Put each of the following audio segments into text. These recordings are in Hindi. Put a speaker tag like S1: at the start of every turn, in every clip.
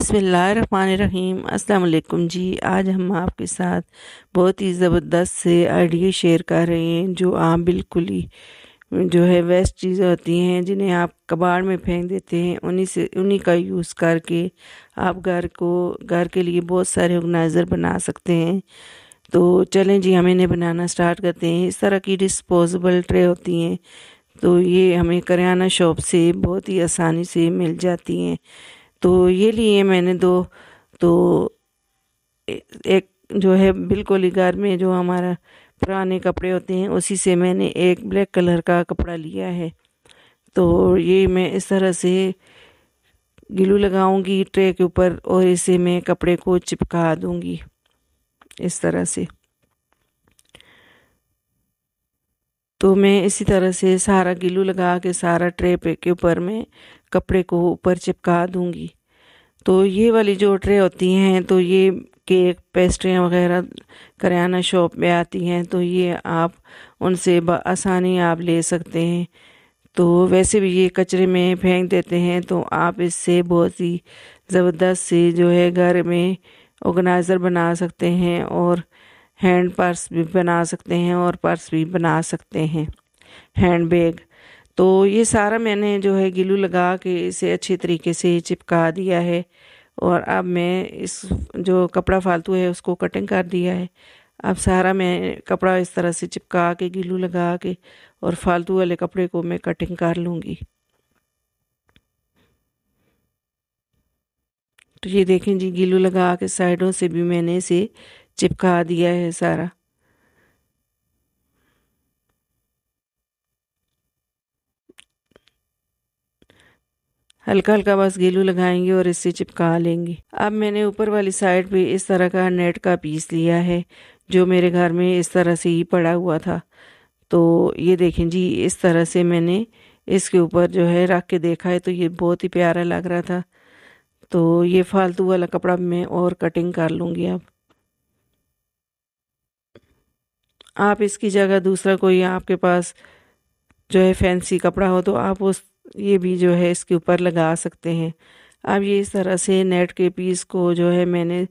S1: बिस्मिल्लाहिर्रहमानिर्रहीम। अस्सलाम वालेकुम जी। आज हम आपके साथ बहुत ही ज़बरदस्त से आइडिया शेयर कर रहे हैं जो आप बिल्कुल ही जो है वेस्ट चीज़ें होती हैं जिन्हें आप कबाड़ में फेंक देते हैं, उन्हीं का यूज़ करके आप घर के लिए बहुत सारे ऑर्गेनाइज़र बना सकते हैं। तो चलें जी, हम इन्हें बनाना स्टार्ट करते हैं। इस तरह की डिस्पोजेबल ट्रे होती हैं, तो ये हमें करियाना शॉप से बहुत ही आसानी से मिल जाती हैं। तो ये लिए मैंने दो। तो एक जो है बिल्कुल ही घर में जो हमारा पुराने कपड़े होते हैं उसी से मैंने एक ब्लैक कलर का कपड़ा लिया है। तो ये मैं इस तरह से ग्लू लगाऊंगी ट्रे के ऊपर और इसे मैं कपड़े को चिपका दूंगी इस तरह से। तो मैं इसी तरह से सारा ग्लू लगा के सारा ट्रे पे के ऊपर मैं कपड़े को ऊपर चिपका दूंगी। तो ये वाली जो ट्रे होती हैं, तो ये केक पेस्ट्रियाँ वगैरह करियाना शॉप में आती हैं, तो ये आप उनसे आसानी आप ले सकते हैं। तो वैसे भी ये कचरे में फेंक देते हैं, तो आप इससे बहुत ही ज़बरदस्त से जो है घर में ऑर्गेनाइज़र बना सकते हैं और हैंड पर्स भी बना सकते हैं और पर्स भी बना सकते हैं, हैंड बैग। तो ये सारा मैंने जो है ग्लू लगा के इसे अच्छे तरीके से चिपका दिया है। और अब मैं इस जो कपड़ा फालतू है उसको कटिंग कर दिया है। अब सारा मैं कपड़ा इस तरह से चिपका के ग्लू लगा के और फालतू वाले कपड़े को मैं कटिंग कर लूँगी। तो ये देखें जी, ग्लू लगा के साइडों से भी मैंने इसे चिपका दिया है सारा। हल्का हल्का बस ग्लू लगाएंगे और इससे चिपका लेंगे। अब मैंने ऊपर वाली साइड पे इस तरह का नेट का पीस लिया है जो मेरे घर में इस तरह से ही पड़ा हुआ था। तो ये देखें जी, इस तरह से मैंने इसके ऊपर जो है रख के देखा है, तो ये बहुत ही प्यारा लग रहा था। तो ये फालतू वाला कपड़ा मैं और कटिंग कर लूँगी। अब आप इसकी जगह दूसरा कोई आपके पास जो है फैंसी कपड़ा हो तो आप उस ये भी जो है इसके ऊपर लगा सकते हैं। अब ये इस तरह से नेट के पीस को जो है मैंने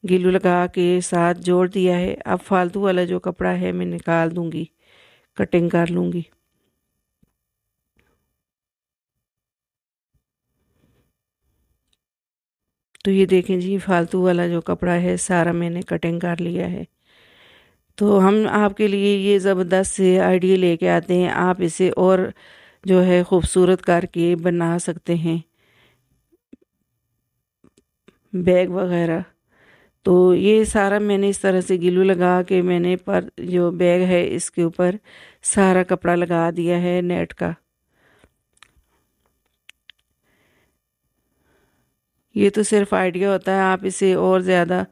S1: ग्लू लगा के साथ जोड़ दिया है। अब फालतू वाला जो कपड़ा है मैं निकाल दूंगी, कटिंग कर लूँगी। तो ये देखें जी, फालतू वाला जो कपड़ा है सारा मैंने कटिंग कर लिया है। तो हम आपके लिए ये ज़बरदस्त से आइडिया लेके आते हैं, आप इसे और जो है खूबसूरत करके बना सकते हैं, बैग वगैरह। तो ये सारा मैंने इस तरह से ग्लू लगा के मैंने पर जो बैग है इसके ऊपर सारा कपड़ा लगा दिया है नेट का। ये तो सिर्फ आइडिया होता है, आप इसे और ज़्यादा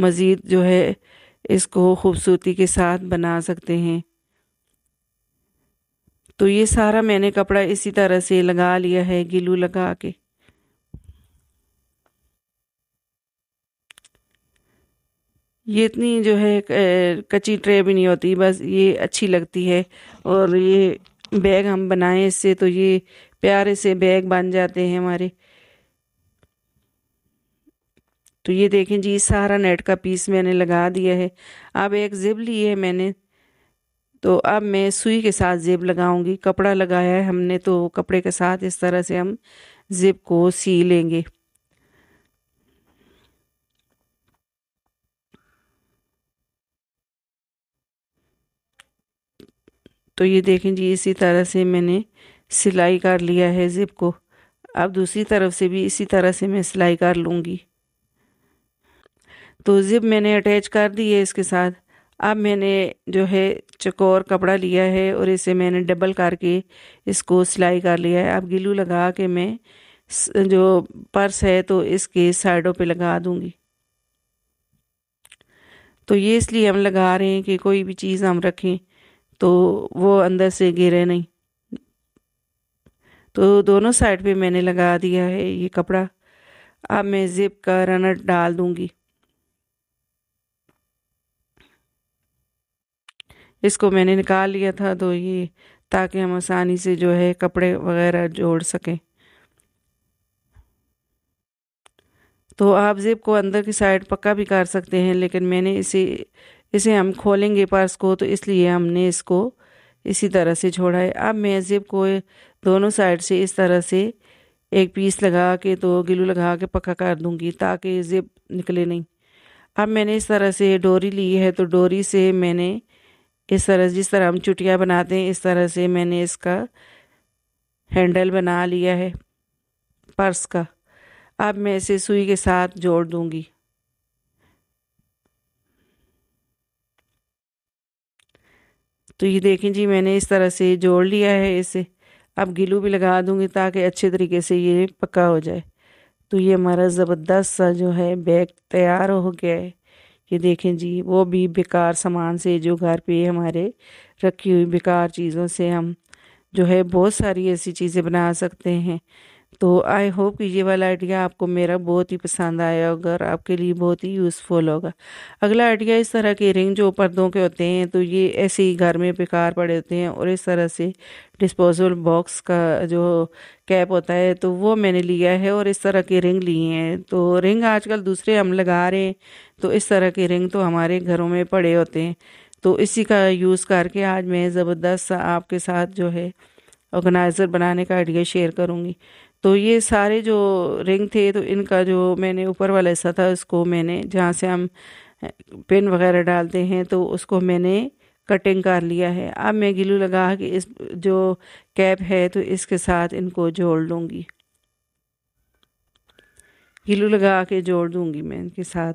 S1: मज़ीद जो है इसको खूबसूरती के साथ बना सकते हैं। तो ये सारा मैंने कपड़ा इसी तरह से लगा लिया है ग्लू लगा के। ये इतनी जो है कच्ची ट्रे भी नहीं होती, बस ये अच्छी लगती है। और ये बैग हम बनाएं इससे तो ये प्यारे से बैग बन जाते हैं हमारे। तो ये देखें जी, सारा नेट का पीस मैंने लगा दिया है। अब एक जिप ली है मैंने, तो अब मैं सुई के साथ जिप लगाऊंगी। कपड़ा लगाया है हमने, तो कपड़े के साथ इस तरह से हम जिप को सी लेंगे। तो ये देखें जी, इसी तरह से मैंने सिलाई कर लिया है जिप को। अब दूसरी तरफ से भी इसी तरह से मैं सिलाई कर लूँगी। तो जिप मैंने अटैच कर दी है इसके साथ। अब मैंने जो है चौकोर कपड़ा लिया है और इसे मैंने डबल करके इसको सिलाई कर लिया है। अब ग्लू लगा के मैं जो पर्स है तो इसके साइडों पे लगा दूंगी। तो ये इसलिए हम लगा रहे हैं कि कोई भी चीज़ हम रखें तो वो अंदर से गिरे नहीं। तो दोनों साइड पे मैंने लगा दिया है ये कपड़ा। अब मैं जिप का रनर डाल दूंगी। इसको मैंने निकाल लिया था, तो ये ताकि हम आसानी से जो है कपड़े वगैरह जोड़ सकें। तो आप ज़िप को अंदर की साइड पक्का भी कर सकते हैं, लेकिन मैंने इसे इसे हम खोलेंगे पर्स को, तो इसलिए हमने इसको इसी तरह से छोड़ा है। अब मैं ज़िप को दोनों साइड से इस तरह से एक पीस लगा के तो ग्लू लगा के पक्का कर दूंगी ताकि ज़िप निकले नहीं। अब मैंने इस तरह से डोरी ली है, तो डोरी से मैंने इस तरह, जिस तरह हम चुटिया बनाते हैं, इस तरह से मैंने इसका हैंडल बना लिया है पर्स का। अब मैं इसे सुई के साथ जोड़ दूंगी। तो ये देखें जी, मैंने इस तरह से जोड़ लिया है इसे। अब गिलू भी लगा दूंगी ताकि अच्छे तरीके से ये पक्का हो जाए। तो ये हमारा ज़बरदस्त सा जो है बैग तैयार हो गया है। ये देखें जी, वो भी बेकार सामान से, जो घर पे हमारे रखी हुई बेकार चीज़ों से हम जो है बहुत सारी ऐसी चीज़ें बना सकते हैं। तो आई होप कि ये वाला आइडिया आपको मेरा बहुत ही पसंद आया होगा और आपके लिए बहुत ही यूज़फुल होगा। अगला आइडिया, इस तरह के रिंग जो पर्दों के होते हैं, तो ये ऐसे ही घर में बेकार पड़े होते हैं, और इस तरह से डिस्पोजेबल बॉक्स का जो कैप होता है, तो वो मैंने लिया है और इस तरह के रिंग लिए हैं। तो रिंग आजकल दूसरे हम लगा रहे हैं, तो इस तरह के रिंग तो हमारे घरों में पड़े होते हैं। तो इसी का यूज़ करके आज मैं ज़बरदस्त सा आपके साथ जो है ऑर्गेनाइज़र बनाने का आइडिया शेयर करूँगी। तो ये सारे जो रिंग थे, तो इनका जो मैंने ऊपर वाला हिस्सा था, इसको मैंने जहाँ से हम पेन वगैरह डालते हैं, तो उसको मैंने कटिंग कर लिया है। अब मैं ग्लू लगा के इस जो कैप है, तो इसके साथ इनको जोड़ लूँगी। ग्लू लगा के जोड़ दूँगी मैं इनके साथ।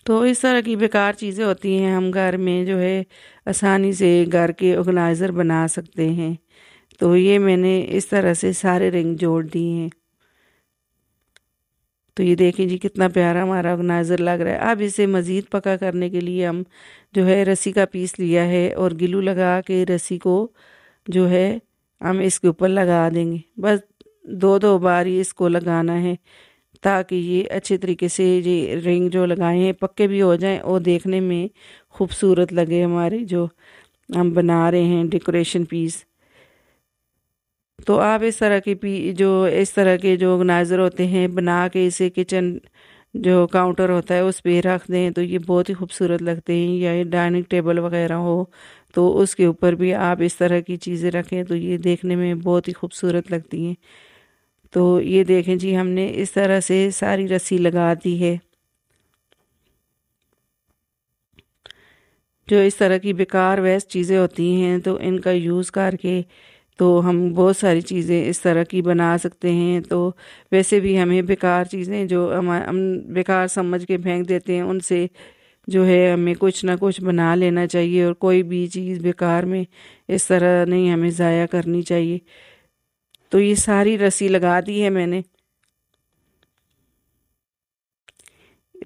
S1: तो इस तरह की बेकार चीज़ें होती हैं, हम घर में जो है आसानी से घर के ऑर्गेनाइज़र बना सकते हैं। तो ये मैंने इस तरह से सारे रिंग जोड़ दिए हैं। तो ये देखें जी, कितना प्यारा हमारा ऑर्गेनाइज़र लग रहा है। अब इसे मज़ीद पका करने के लिए हम जो है रस्सी का पीस लिया है, और ग्लू लगा के रस्सी को जो है हम इसके ऊपर लगा देंगे। बस दो दो बार ही इसको लगाना है, ताकि ये अच्छे तरीके से ये रिंग जो लगाए हैं पक्के भी हो जाएं और देखने में खूबसूरत लगे हमारे जो हम बना रहे हैं डेकोरेशन पीस। तो आप इस तरह के जो इस तरह के जो ऑर्गेनाइज़र होते हैं, बना के इसे किचन जो काउंटर होता है उस पे रख दें, तो ये बहुत ही खूबसूरत लगते हैं। या ये डाइनिंग टेबल वगैरह हो, तो उसके ऊपर भी आप इस तरह की चीज़ें रखें, तो ये देखने में बहुत ही खूबसूरत लगती हैं। तो ये देखें जी, हमने इस तरह से सारी रस्सी लगा दी है। जो इस तरह की बेकार वेस्ट चीज़ें होती हैं, तो इनका यूज़ करके तो हम बहुत सारी चीज़ें इस तरह की बना सकते हैं। तो वैसे भी हमें बेकार चीज़ें जो हम बेकार समझ के फेंक देते हैं, उनसे जो है हमें कुछ ना कुछ बना लेना चाहिए, और कोई भी चीज़ बेकार में इस तरह नहीं हमें ज़ाया करनी चाहिए। तो ये सारी रस्सी लगा दी है मैंने।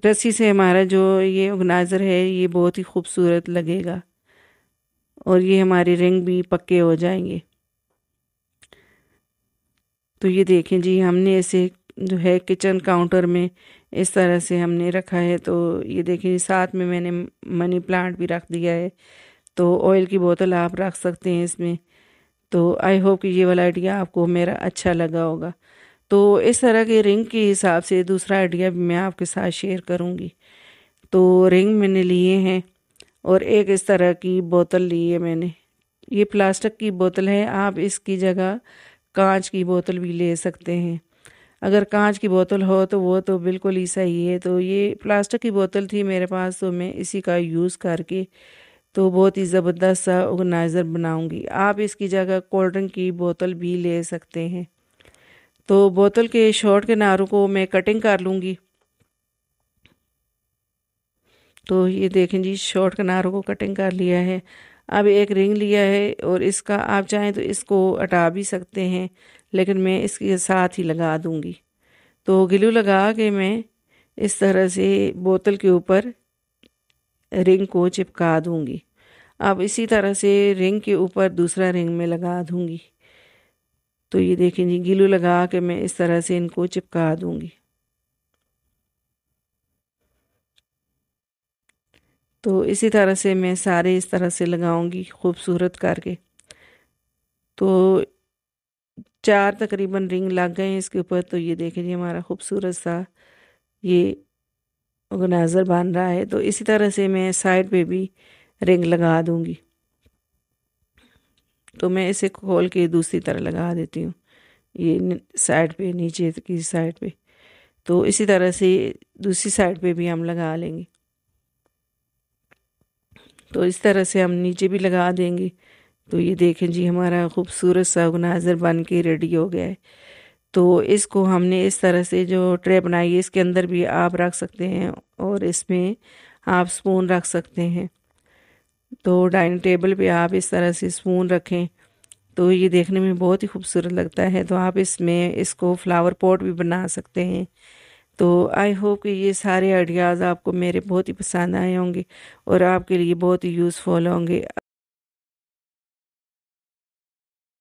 S1: रस्सी से हमारा जो ये ऑर्गेनाइज़र है, ये बहुत ही खूबसूरत लगेगा, और ये हमारे रिंग भी पक्के हो जाएंगे। तो ये देखें जी, हमने इसे जो है किचन काउंटर में इस तरह से हमने रखा है। तो ये देखें, साथ में मैंने मनी प्लांट भी रख दिया है। तो ऑयल की बोतल आप रख सकते हैं इसमें। तो आई होप कि ये वाला आइडिया आपको मेरा अच्छा लगा होगा। तो इस तरह के रिंग के हिसाब से दूसरा आइडिया भी मैं आपके साथ शेयर करूँगी। तो रिंग मैंने लिए हैं, और एक इस तरह की बोतल ली है मैंने। ये प्लास्टिक की बोतल है, आप इसकी जगह कांच की बोतल भी ले सकते हैं। अगर कांच की बोतल हो तो वो तो बिल्कुल ही सही है। तो ये प्लास्टिक की बोतल थी मेरे पास, तो मैं इसी का यूज़ करके तो बहुत ही ज़बरदस्त सा ऑर्गेनाइज़र बनाऊंगी। आप इसकी जगह कोल्ड ड्रिंक की बोतल भी ले सकते हैं। तो बोतल के शॉर्ट किनारों को मैं कटिंग कर लूँगी। तो ये देखें जी, शॉर्ट किनारों को कटिंग कर लिया है। अब एक रिंग लिया है, और इसका आप चाहें तो इसको हटा भी सकते हैं, लेकिन मैं इसके साथ ही लगा दूंगी। तो ग्लू लगा के मैं इस तरह से बोतल के ऊपर रिंग को चिपका दूंगी। अब इसी तरह से रिंग के ऊपर दूसरा रिंग में लगा दूंगी। तो ये देखें जी, ग्लू लगा के मैं इस तरह से इनको चिपका दूंगी। तो इसी तरह से मैं सारे इस तरह से लगाऊंगी खूबसूरत करके। तो 4 तकरीबन रिंग लग गए हैं इसके ऊपर। तो ये देखें जी हमारा खूबसूरत सा ये ऑर्गेनाइज़र बन रहा है। तो इसी तरह से मैं साइड पे भी रिंग लगा दूंगी। तो मैं इसे खोल के दूसरी तरह लगा देती हूँ, ये साइड पे, नीचे की साइड पे। तो इसी तरह से दूसरी साइड पे भी हम लगा लेंगे। तो इस तरह से हम नीचे भी लगा देंगे। तो ये देखें जी हमारा खूबसूरत सा ऑर्गेनाइज़र बन के रेडी हो गया है। तो इसको हमने इस तरह से जो ट्रे बनाई है इसके अंदर भी आप रख सकते हैं और इसमें आप स्पून रख सकते हैं। तो डाइनिंग टेबल पे आप इस तरह से स्पून रखें तो ये देखने में बहुत ही खूबसूरत लगता है। तो आप इसमें इसको फ्लावर पॉट भी बना सकते हैं। तो आई होप कि ये सारे आइडियाज़ आपको मेरे बहुत ही पसंद आए होंगे और आपके लिए बहुत ही यूज़फुल होंगे।